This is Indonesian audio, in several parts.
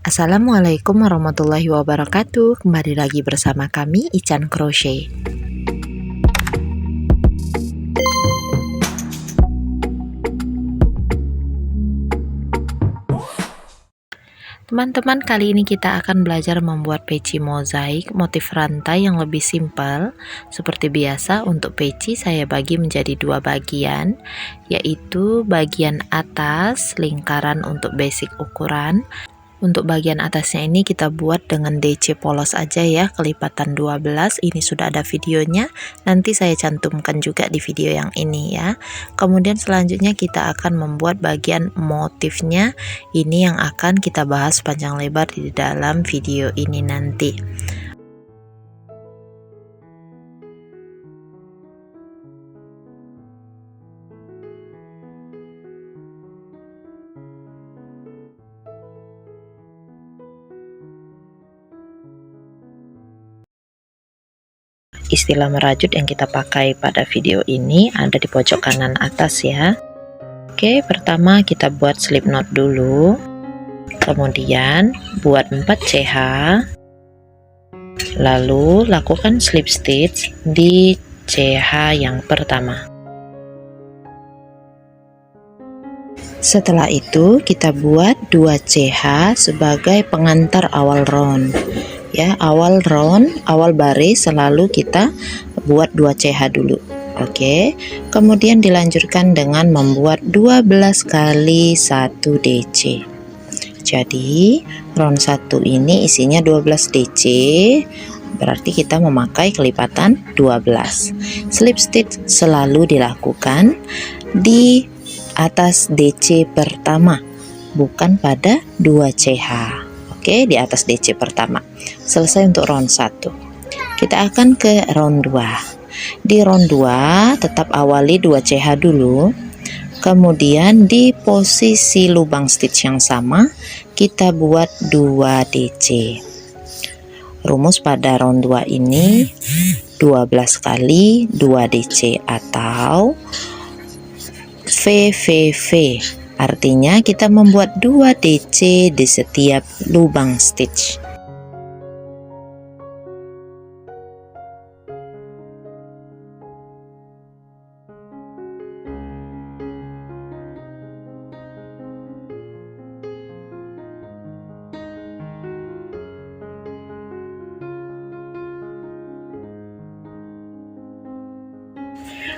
Assalamualaikum warahmatullahi wabarakatuh. Kembali lagi bersama kami Ican Crochet. Teman-teman, kali ini kita akan belajar membuat peci mozaik motif rantai yang lebih simpel. Seperti biasa, untuk peci saya bagi menjadi dua bagian, yaitu bagian atas lingkaran untuk basic ukuran. Untuk bagian atasnya ini kita buat dengan DC polos aja ya, kelipatan 12. Ini sudah ada videonya, nanti saya cantumkan juga di video yang ini ya. Kemudian selanjutnya kita akan membuat bagian motifnya. Ini yang akan kita bahas panjang lebar di dalam video ini nanti. Istilah merajut yang kita pakai pada video ini ada di pojok kanan atas ya. Oke, pertama kita buat slip knot dulu, kemudian buat 4 CH, lalu lakukan slip stitch di CH yang pertama. Setelah itu kita buat 2 CH sebagai pengantar awal round ya. Awal round, awal baris selalu kita buat 2 CH dulu. Oke, kemudian dilanjutkan dengan membuat 12 kali 1 DC. Jadi round 1 ini isinya 12 DC, berarti kita memakai kelipatan 12. Slip stitch selalu dilakukan di atas DC pertama, bukan pada 2 CH. Oke, di atas DC pertama. Selesai untuk round 1. Kita akan ke round 2. Di round 2 tetap awali 2 CH dulu. Kemudian di posisi lubang stitch yang sama kita buat 2 DC. Rumus pada round 2 ini 12 kali 2 DC atau VVV. Artinya kita membuat 2 DC di setiap lubang stitch.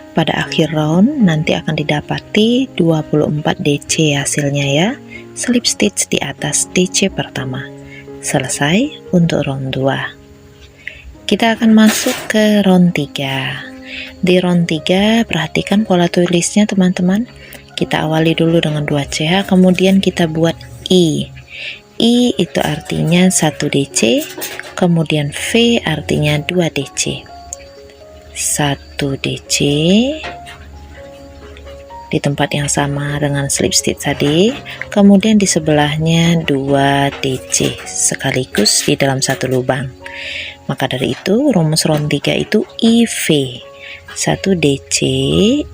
Pada akhir round nanti akan didapati 24 DC hasilnya ya. Slip stitch di atas DC pertama. Selesai untuk round 2. Kita akan masuk ke round 3. Di round 3 perhatikan pola tulisnya teman-teman. Kita awali dulu dengan 2 CH, kemudian kita buat I. I itu artinya 1 DC, kemudian V artinya 2 DC. 1 DC di tempat yang sama dengan slip stitch tadi, kemudian di sebelahnya 2 DC sekaligus di dalam satu lubang. Maka dari itu rumus round 3 itu IV, 1 DC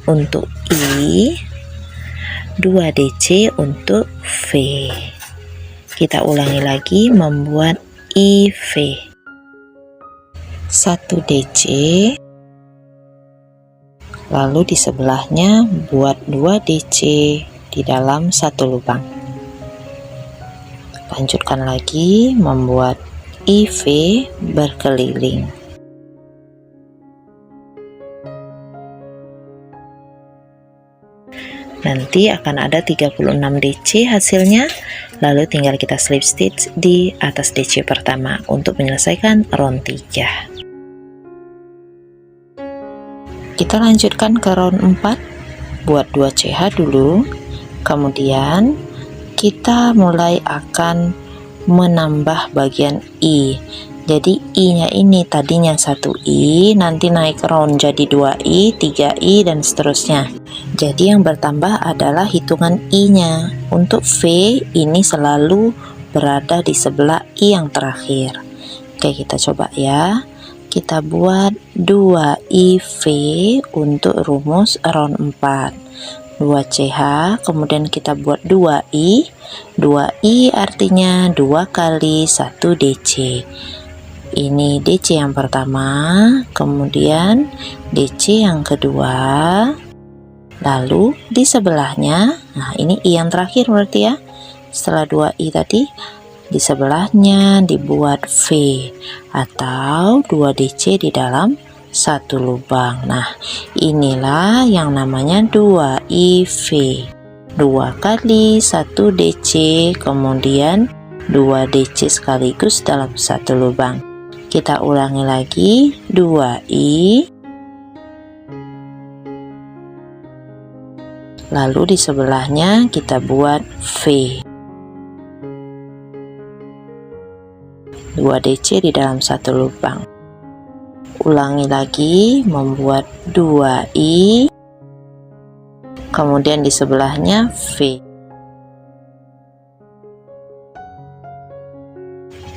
untuk I, 2 DC untuk V. Kita ulangi lagi membuat IV, 1 DC, lalu di sebelahnya buat 2 DC di dalam satu lubang. Lanjutkan lagi membuat IV berkeliling. Nanti akan ada 36 DC hasilnya, lalu tinggal kita slip stitch di atas DC pertama untuk menyelesaikan round 3. Kita lanjutkan ke round 4. Buat 2 CH dulu, kemudian kita mulai akan menambah bagian I. Jadi I nya ini tadinya 1 I, nanti naik round jadi 2 I, 3 I dan seterusnya. Jadi yang bertambah adalah hitungan I nya. Untuk V ini selalu berada di sebelah I yang terakhir. Oke, kita coba ya. Kita buat 2 IV untuk rumus round 4. 2CH, kemudian kita buat 2I. 2I artinya 2 kali 1 DC. Ini DC yang pertama, kemudian DC yang kedua, lalu di sebelahnya, nah ini I yang terakhir berarti ya, setelah 2I tadi, di sebelahnya dibuat V atau 2 DC di dalam satu lubang. Nah, inilah yang namanya 2IV. 2 kali 1 DC, kemudian 2 DC sekaligus dalam satu lubang. Kita ulangi lagi, 2I, lalu di sebelahnya kita buat V. 2 DC di dalam satu lubang. Ulangi lagi, membuat 2I, kemudian di sebelahnya V.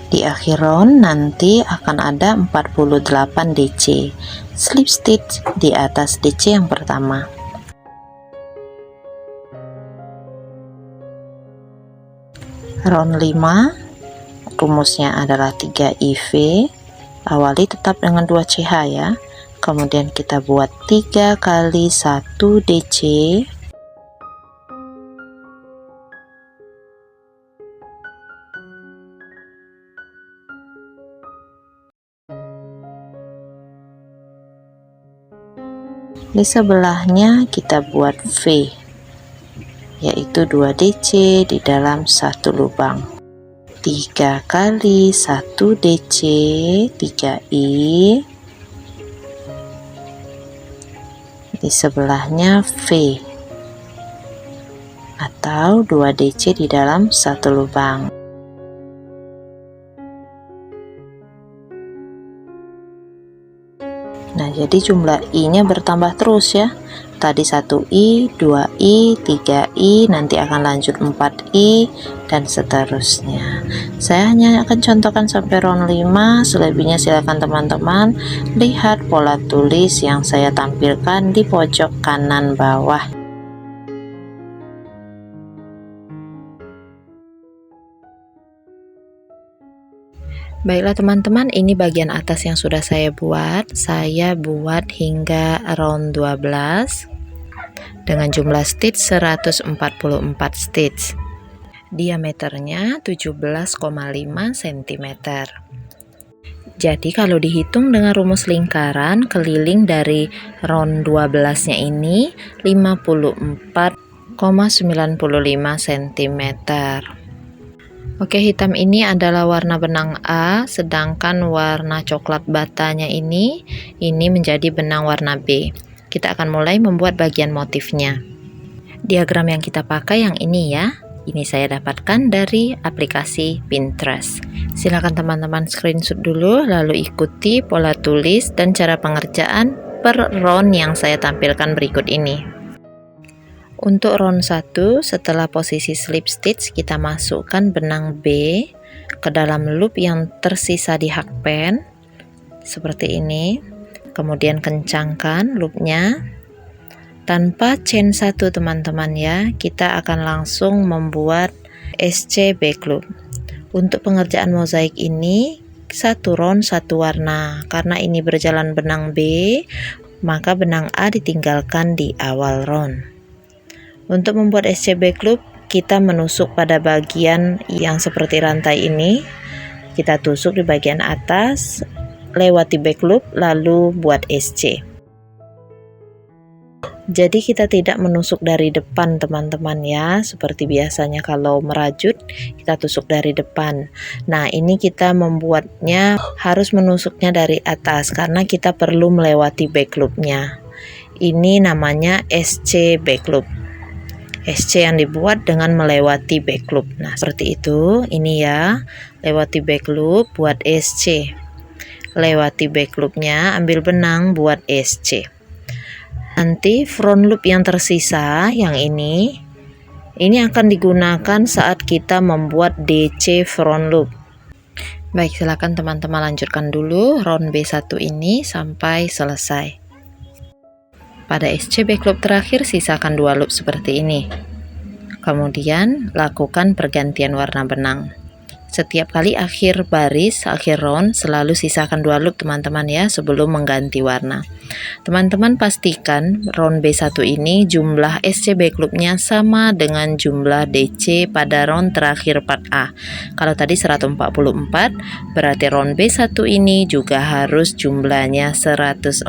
Di akhir round nanti akan ada 48 DC slip stitch di atas DC yang pertama. Round 5, rumusnya adalah 3IV. Awali tetap dengan 2CH ya. Kemudian kita buat 3 kali 1 DC, di sebelahnya kita buat V, yaitu 2 DC di dalam satu lubang. 3 kali 1 DC, 3I, di sebelahnya V atau 2 DC di dalam satu lubang. Nah, jadi jumlah I nya bertambah terus ya. Tadi 1I, 2I, 3I, nanti akan lanjut 4I, dan seterusnya. Saya hanya akan contohkan sampai round 5, selebihnya silakan teman-teman lihat pola tulis yang saya tampilkan di pojok kanan bawah. Baiklah teman-teman, ini bagian atas yang sudah saya buat. Saya buat hingga round 12 dengan jumlah stitch 144 stitch. Diameternya 17,5 cm. Jadi kalau dihitung dengan rumus lingkaran, keliling dari round 12 nya ini 54,95 cm. Oke, hitam ini adalah warna benang A, sedangkan warna coklat batanya ini menjadi benang warna B. Kita akan mulai membuat bagian motifnya. Diagram yang kita pakai yang ini ya, ini saya dapatkan dari aplikasi Pinterest. Silakan teman-teman screenshot dulu, lalu ikuti pola tulis dan cara pengerjaan per round yang saya tampilkan berikut ini. Untuk round 1, setelah posisi slip stitch, kita masukkan benang B ke dalam loop yang tersisa di hakpen seperti ini. Kemudian kencangkan loopnya tanpa chain 1 teman-teman ya. Kita akan langsung membuat SC back loop. Untuk pengerjaan mozaik ini 1 round 1 warna. Karena ini berjalan benang B, maka benang A ditinggalkan di awal round. Untuk membuat SC back loop, kita menusuk pada bagian yang seperti rantai ini. Kita tusuk di bagian atas, lewati back loop, lalu buat SC. Jadi kita tidak menusuk dari depan teman-teman ya, seperti biasanya kalau merajut kita tusuk dari depan. Nah, ini kita membuatnya harus menusuknya dari atas karena kita perlu melewati back loopnya. Ini namanya SC back loop. SC yang dibuat dengan melewati back loop. Nah, seperti itu. Ini ya, lewati back loop, buat SC. Lewati back loopnya, ambil benang, buat SC. Nanti front loop yang tersisa, yang ini akan digunakan saat kita membuat DC front loop. Baik, silakan teman-teman lanjutkan dulu round B1 ini sampai selesai. Pada SC back loop terakhir sisakan 2 loop seperti ini. Kemudian lakukan pergantian warna benang. Setiap kali akhir baris, akhir round, selalu sisakan 2 loop teman-teman ya sebelum mengganti warna. Teman-teman pastikan round B1 ini jumlah SC back loopnya sama dengan jumlah DC pada round terakhir part A. Kalau tadi 144, berarti round B1 ini juga harus jumlahnya 144.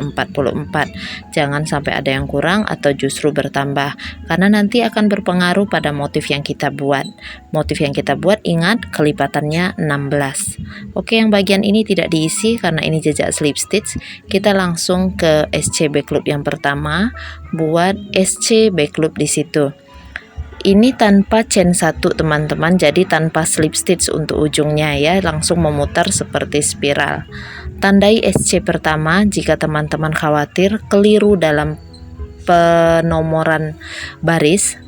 Jangan sampai ada yang kurang atau justru bertambah, karena nanti akan berpengaruh pada motif yang kita buat. Motif yang kita buat, ingat, kelipatannya 16. Oke, yang bagian ini tidak diisi karena ini jejak slip stitch. Kita langsung ke SC back loop yang pertama, buat SC back loop di situ. Ini tanpa chain 1 teman-teman, jadi tanpa slip stitch untuk ujungnya ya, langsung memutar seperti spiral. Tandai SC pertama jika teman-teman khawatir keliru dalam penomoran baris.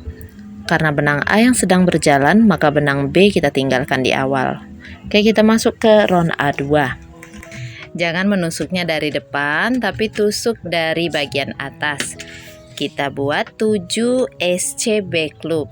Karena benang A yang sedang berjalan, maka benang B kita tinggalkan di awal. Oke, kita masuk ke round A2. Jangan menusuknya dari depan, tapi tusuk dari bagian atas. Kita buat 7 SC back loop.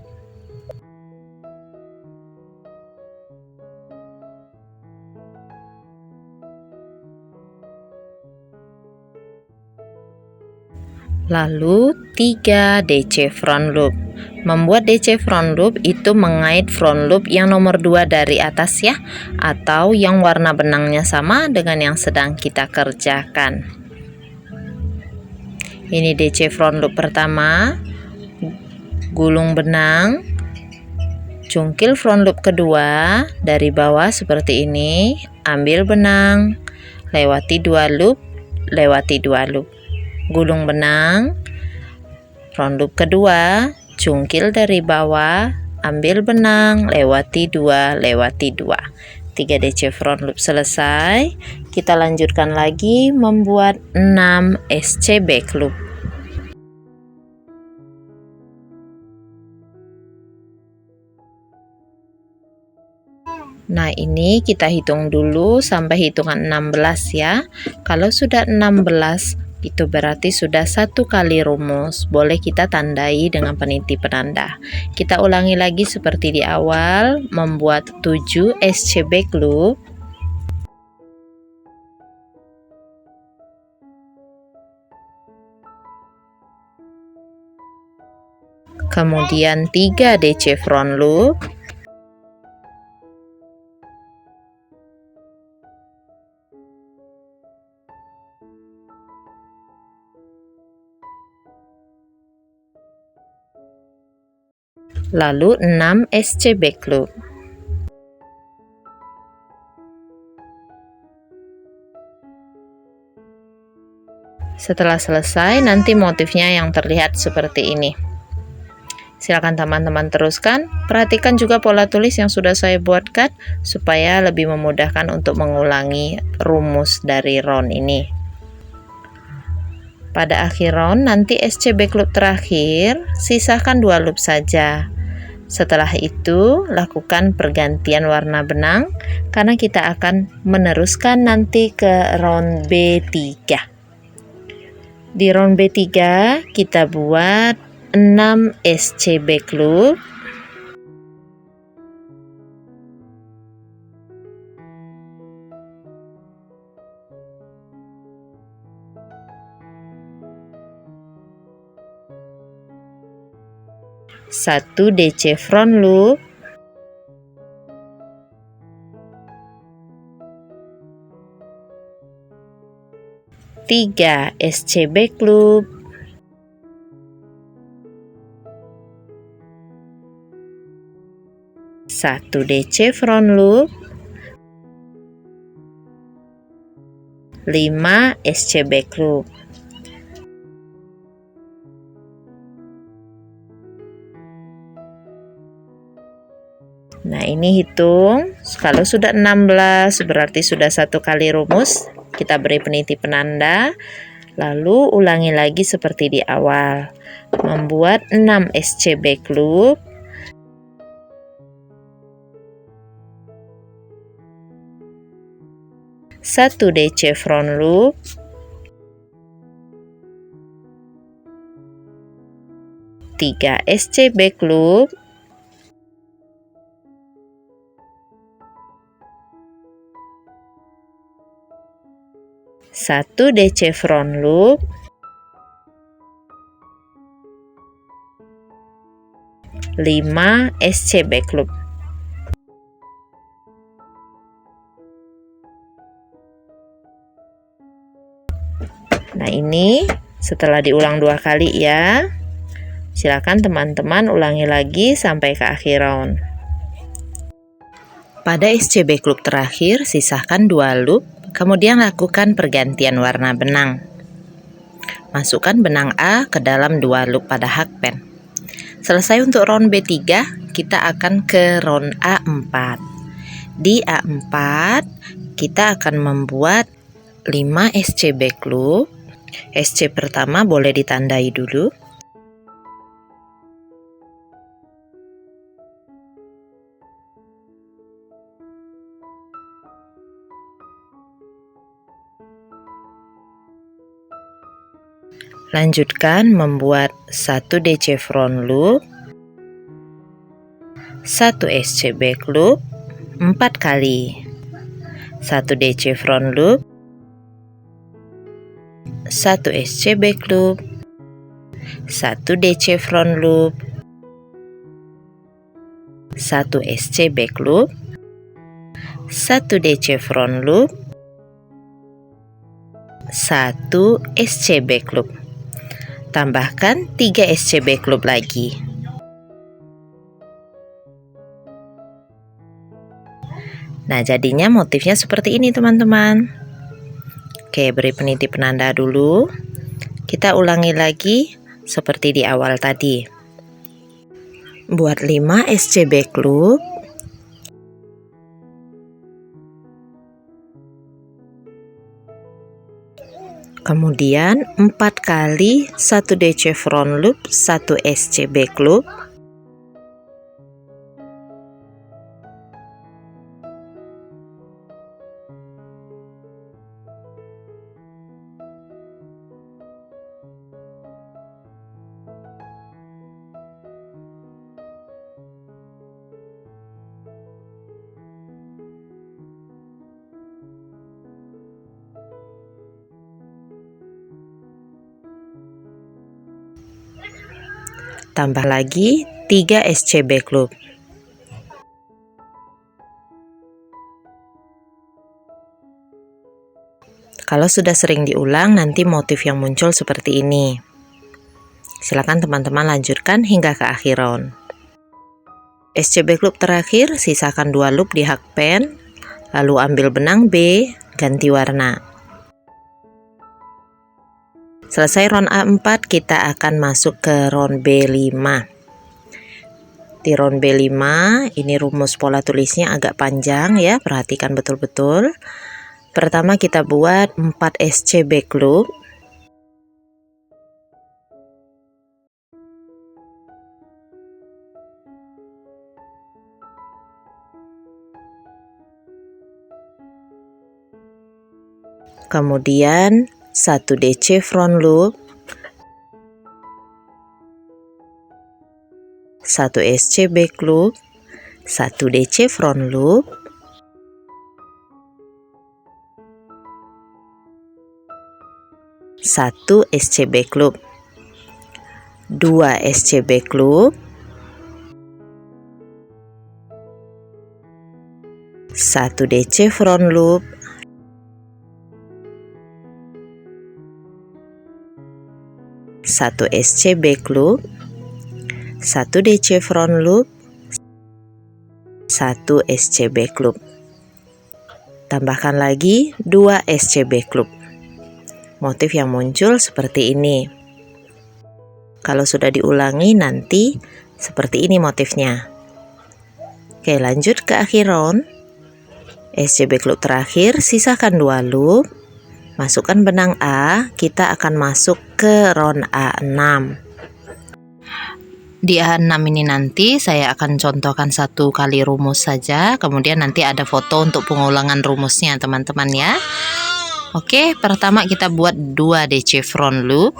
Lalu 3 DC front loop. Membuat DC front loop itu mengait front loop yang nomor 2 dari atas ya, atau yang warna benangnya sama dengan yang sedang kita kerjakan. Ini DC front loop pertama, gulung benang, cungkil front loop kedua dari bawah seperti ini, ambil benang, lewati 2 loop, lewati 2 loop, gulung benang, front loop kedua, cungkil dari bawah, ambil benang, lewati 2, lewati 2. 3 DC front loop selesai. Kita lanjutkan lagi membuat 6 SC back loop. Nah, ini kita hitung dulu sampai hitungan 16 ya. Kalau sudah 16, itu berarti sudah 1 kali rumus. Boleh kita tandai dengan peniti penanda. Kita ulangi lagi seperti di awal, membuat 7 SC back loop. Kemudian 3 DC front loop. Lalu 6 SC back loop. Setelah selesai, nanti motifnya yang terlihat seperti ini. Silakan teman-teman teruskan. Perhatikan juga pola tulis yang sudah saya buatkan supaya lebih memudahkan untuk mengulangi rumus dari round ini. Pada akhir round nanti SC back loop terakhir, sisakan 2 loop saja. Setelah itu, lakukan pergantian warna benang karena kita akan meneruskan nanti ke round B3. Di round B3, kita buat 6 SC back loop. Satu DC front loop, tiga SC back loop, satu DC front loop, 5 SC back loop. Nah, ini hitung. Kalau sudah 16 berarti sudah 1 kali rumus. Kita beri peniti penanda. Lalu ulangi lagi seperti di awal. Membuat 6 SC back loop. Satu DC front loop. 3 SC back loop, 1 DC front loop, 5 SC back loop. Nah, ini setelah diulang 2 kali ya. Silakan teman-teman ulangi lagi sampai ke akhir round. Pada SC back loop terakhir, sisakan 2 loop, kemudian lakukan pergantian warna benang. Masukkan benang A ke dalam 2 loop pada hakpen. Selesai untuk round B3, kita akan ke round A4. Di A4, kita akan membuat 5 SC back loop. SC pertama boleh ditandai dulu. Lanjutkan membuat 1 DC front loop, 1 SC back loop 4 kali, 1 DC front loop, 1 SC back loop, 1 DC front loop, 1 SC back loop, 1 DC front loop, 1 SC back loop. Tambahkan 3 SC back loop lagi. Nah, jadinya motifnya seperti ini teman-teman. Oke, beri peniti penanda dulu. Kita ulangi lagi seperti di awal tadi. Buat 5 SC back loop, kemudian 4 kali 1 DC front loop, 1 SC back loop, tambah lagi 3 SC back loop. Kalau sudah sering diulang, nanti motif yang muncul seperti ini. Silakan teman-teman lanjutkan hingga ke akhir round. SC back loop terakhir, sisakan 2 loop di hakpen, lalu ambil benang B, ganti warna. Selesai round A4, kita akan masuk ke round B5. Di round B5, ini rumus pola tulisnya agak panjang ya, perhatikan betul-betul. Pertama kita buat 4 SC back loop. Kemudian 1 DC front loop, 1 SC back loop, 1 DC front loop, 1 SC back loop, 2 SC back loop, 1 DC front loop, 1 SC back loop, 1 DC front loop, 1 SC back loop. Tambahkan lagi 2 SC back loop. Motif yang muncul seperti ini. Kalau sudah diulangi nanti seperti ini motifnya. Oke, lanjut ke akhir round. SC back loop terakhir, sisakan 2 loop. Masukkan benang A, kita akan masuk ke round A6. Di A6 ini nanti saya akan contohkan 1 kali rumus saja, kemudian nanti ada foto untuk pengulangan rumusnya teman-teman ya. Oke, pertama kita buat 2 DC front loop.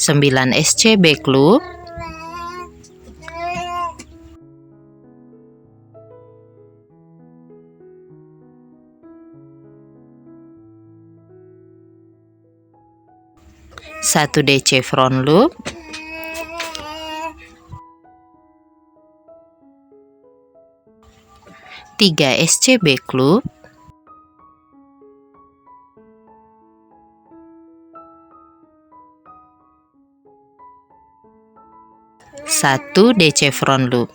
9 SCB Club, 1 DC front loop, 3 SCB Club, 1 DC front loop.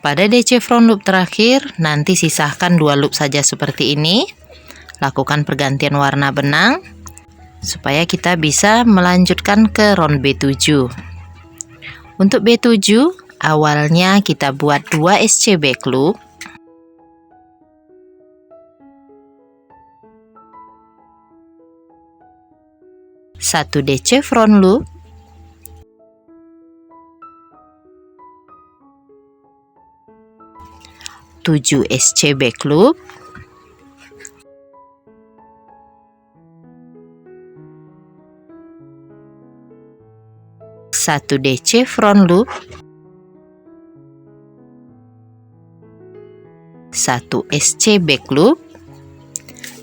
Pada DC front loop terakhir, nanti sisahkan 2 loop saja seperti ini. Lakukan pergantian warna benang supaya kita bisa melanjutkan ke round B7. Untuk B7, awalnya kita buat 2 SCB Club, 1 DC front loop, 7 SCB Club, 1 DC front loop, 1 SCB Club,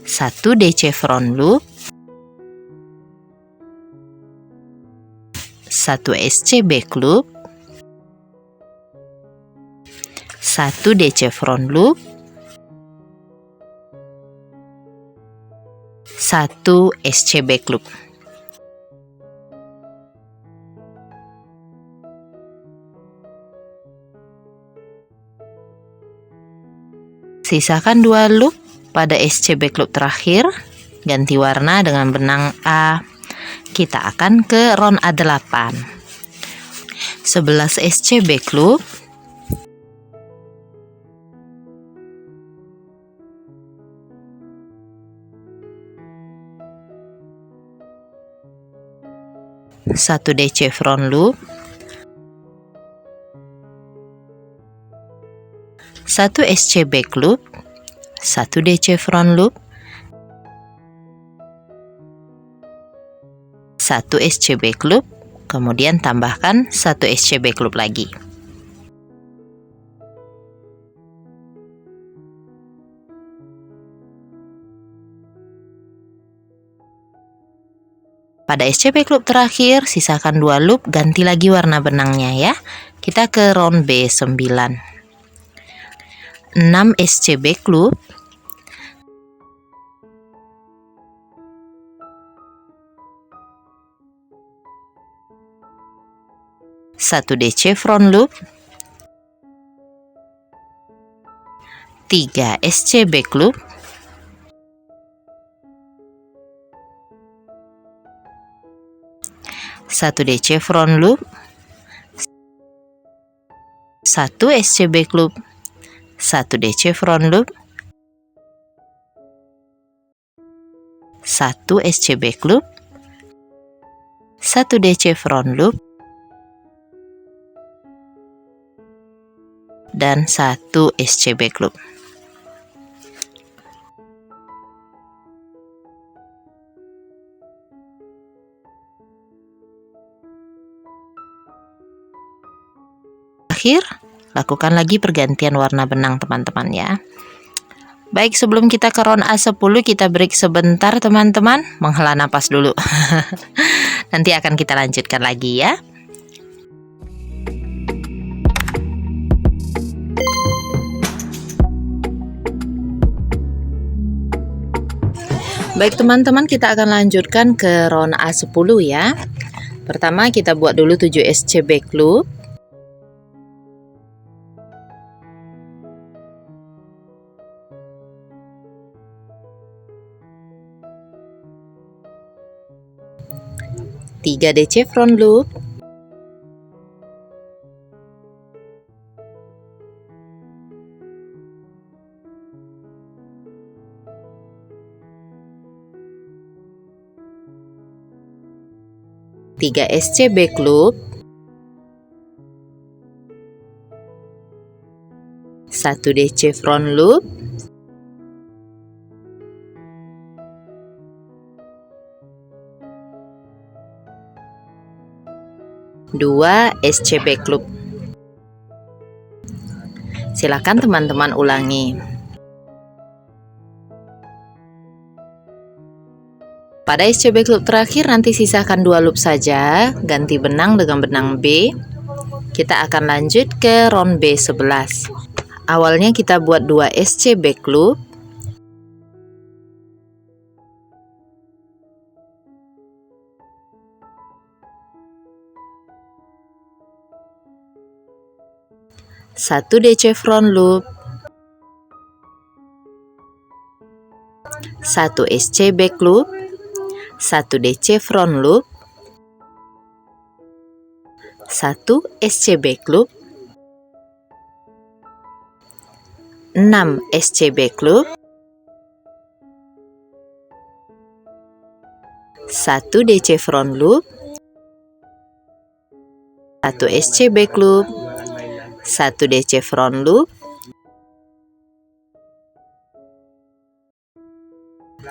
1 DC front loop, 1 SCB Club, 1 DC front loop, 1 SCB Club. Sisakan 2 loop pada SCB Club terakhir, ganti warna dengan benang A. Kita akan ke round A8. 11 SCB Club, 1 DC front loop, 1 SCB Club, 1 DC front loop, 1 SCB Club, kemudian tambahkan 1 SCB Club lagi. Pada SCB Club terakhir, sisakan 2 loop, ganti lagi warna benangnya ya. Kita ke round B9. 6 SCB Club, 1 DC front loop, 3 SCB Club, 1 DC front loop, 1 SCB Club, 1 DC front loop, 1 SCB Club, 1 DC front loop, dan 1 SCB Club. Akhir, lakukan lagi pergantian warna benang teman-teman ya. Baik, sebelum kita ke round A10, kita break sebentar teman-teman, menghela napas dulu. Nanti akan kita lanjutkan lagi ya. Baik teman-teman, kita akan lanjutkan ke round A10 ya. Pertama kita buat dulu 7 SCB Club, 3 DC front loop, 1 3 SCB Club, 1 DC front loop, 2 SCB Club. Silakan teman-teman ulangi. Pada SCB Club terakhir nanti sisakan 2 loop saja, ganti benang dengan benang B. Kita akan lanjut ke round B11. Awalnya kita buat 2 SCB Club, satu DC front loop, 1 SCB Club, 1 DC front loop, 1 SCB Club, 6 SCB Club, 1 DC front loop, 1 SCB Club, 1 DC front loop,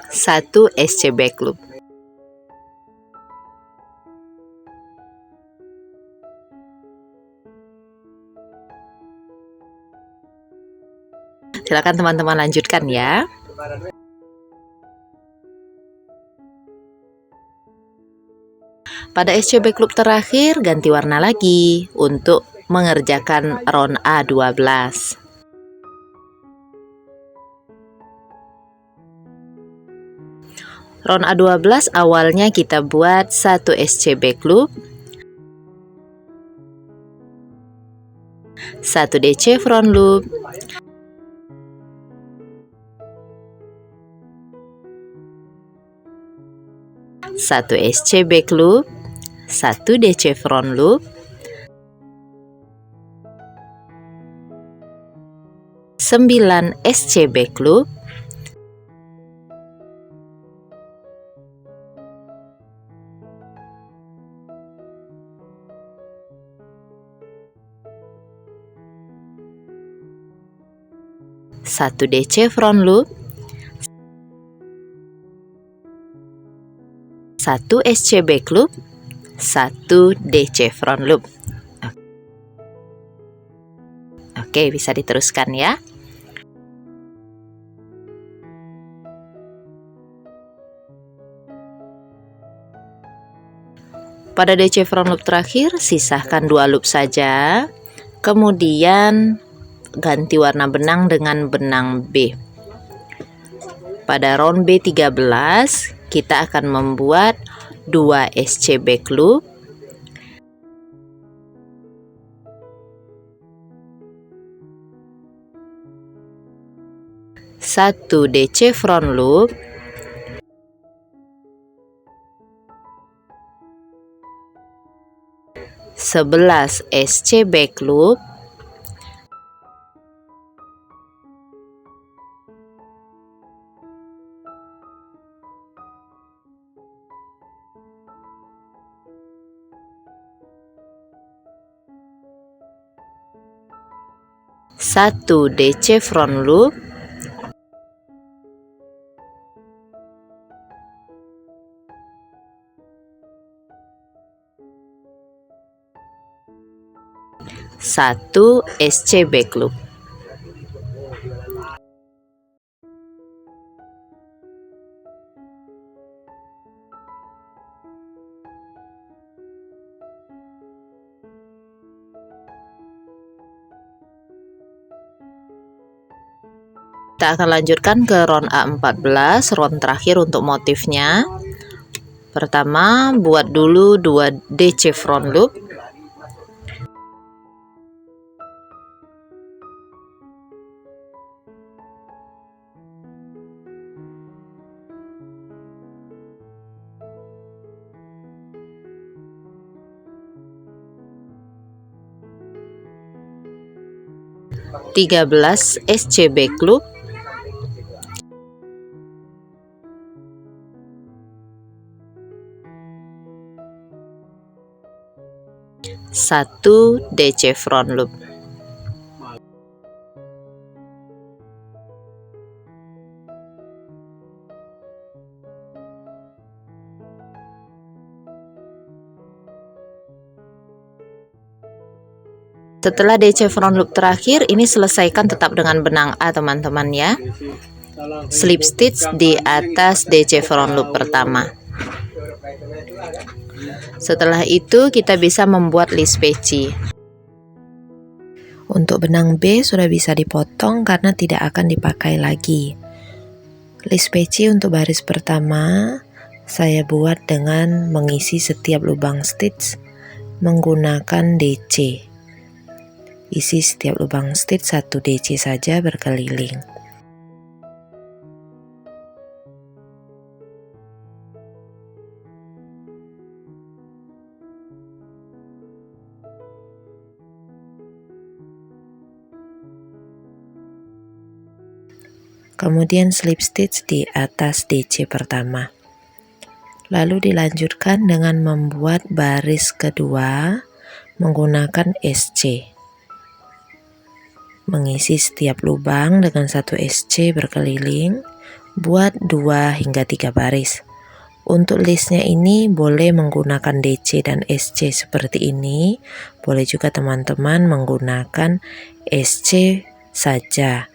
1 SCB Club. Silakan teman-teman lanjutkan ya. Pada SCB Club terakhir ganti warna lagi untuk mengerjakan round A12. Round A12 awalnya kita buat 1 SCB Club, 1 DC front loop, 1 SCB Club, 1 DC front loop, 9 SCB Club, 1 DC front loop, 1 SCB Club, 1 DC front loop. Oke, bisa diteruskan ya. Pada DC front loop terakhir sisahkan 2 loop saja, kemudian ganti warna benang dengan benang B. Pada round B13 kita akan membuat 2 SCB Club, 1 DC front loop, 11 SCB Club, 1 DC front loop, 1 SCB Club. Kita akan lanjutkan ke round A14, round terakhir untuk motifnya. Pertama, buat dulu 2 DC front loop, tiga belas SCB Club, 1 1 DC front loop. Setelah DC front loop terakhir, ini selesaikan tetap dengan benang A teman-teman ya. Slip stitch di atas DC front loop pertama. Setelah itu kita bisa membuat list peci. Untuk benang B sudah bisa dipotong karena tidak akan dipakai lagi. List peci untuk baris pertama saya buat dengan mengisi setiap lubang stitch menggunakan DC. Isi setiap lubang stitch 1 DC saja berkeliling. Kemudian slip stitch di atas DC pertama. Lalu dilanjutkan dengan membuat baris kedua menggunakan SC. Mengisi setiap lubang dengan 1 SC berkeliling, buat 2 hingga 3 baris. Untuk listnya ini boleh menggunakan DC dan SC seperti ini, boleh juga teman-teman menggunakan SC saja.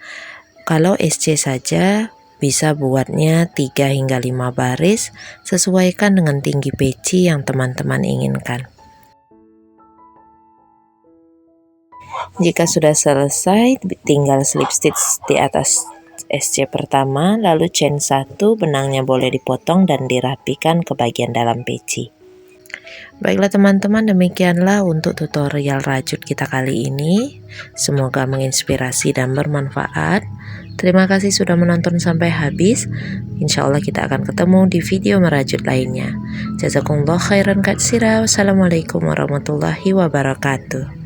Kalau SC saja bisa buatnya 3 hingga 5 baris, sesuaikan dengan tinggi peci yang teman-teman inginkan. Jika sudah selesai, tinggal slip stitch di atas SC pertama, lalu chain 1, benangnya boleh dipotong dan dirapikan ke bagian dalam peci. Baiklah teman-teman, demikianlah untuk tutorial rajut kita kali ini. Semoga menginspirasi dan bermanfaat. Terima kasih sudah menonton sampai habis. Insya Allah kita akan ketemu di video merajut lainnya. Jazakumullah khairan katsira. Wassalamualaikum warahmatullahi wabarakatuh.